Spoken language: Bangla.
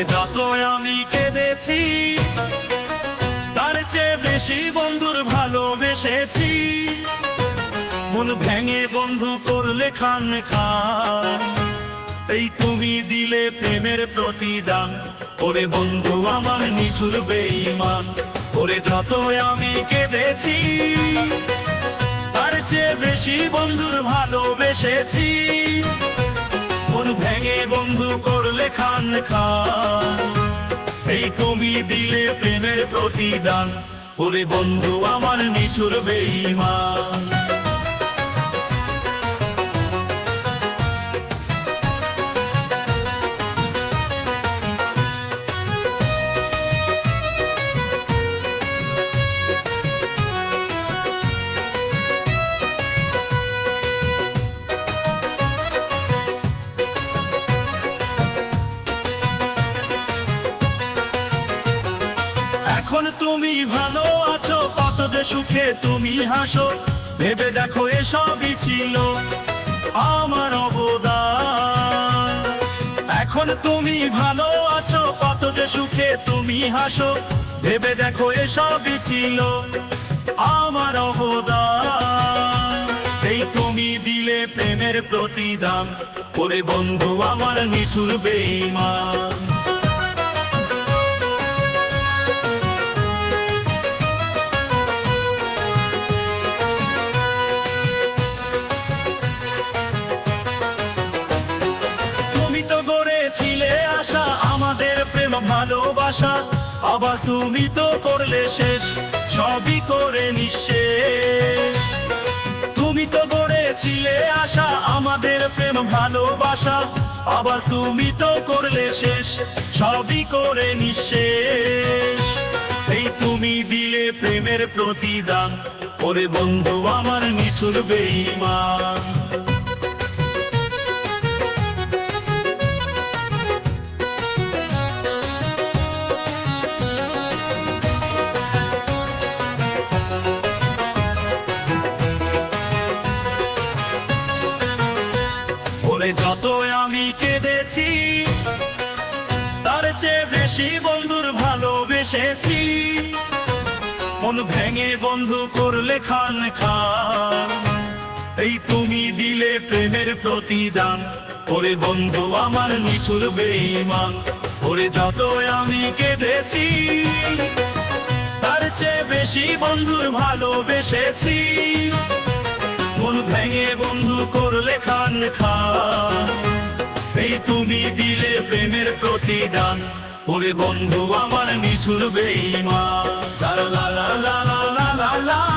ওরে যত আমি কেঁদেছি তার চেয়ে বেশি বন্ধুর ভালোবেসেছি। মন ভেঙে বন্ধু করলে খান খান, এই তুমি দিলে প্রেমের প্রতিদান। ওরে বন্ধু আমার নিঠুর বেঈমান, ওরে যত আমি কেঁদেছি তার চেয়ে বেশি বন্ধুর ভালোবেসেছি। মন ভেঙে বন্ধু করলে খান খান, এই তুমি দিলে প্রেমের প্রতিদান। ওরে বন্ধু আমার নিঠুর বেঈমান। এখন তুমি ভালো আছো, কত যে সুখে তুমি হাসো, ভেবে দেখো এসবই ছিল আমার অবদান। এখন তুমি ভালো আছো, কত যে সুখে তুমি হাসো, ভেবে দেখো এসবই ছিল আমার অবদান। এই তুমি দিলে প্রেমের প্রতিদান, ওরে বন্ধু আমার নিঠুর বেঈমান। আশা আমাদের প্রেম ভালোবাসা, আবার তুমি তো করলে শেষ, সবই করে নিঃশেষ। তুমি তো গড়েছিলে আশা আমাদের প্রেম ভালোবাসা, আবার তুমি তো করলে শেষ, সবই করে নিঃশেষ। এই তুমি দিলে প্রেমের প্রতিদান, ওরে বন্ধু আমার নিঠুর বেঈমান। যত আমি কেঁদেছি তার চেয়ে বেশি বন্ধুর ভালোবেসেছি। মন ভেঙে বন্ধু করলে খান খান, এই তুমি দিলে প্রেমের প্রতিদান। ওরে বন্ধু আমার নিঠুর বেঈমান, ওরে যত আমি কেঁদেছি তার চেয়ে বেশি বন্ধুর ভালোবেসেছি। মন ভেঙে বন্ধু করলে খান খান, এই তুমি দিলে প্রেমের প্রতিদান। ওরে বন্ধু আমার নিঠুর বেঈমান। লা লা লা লা লা লা লা।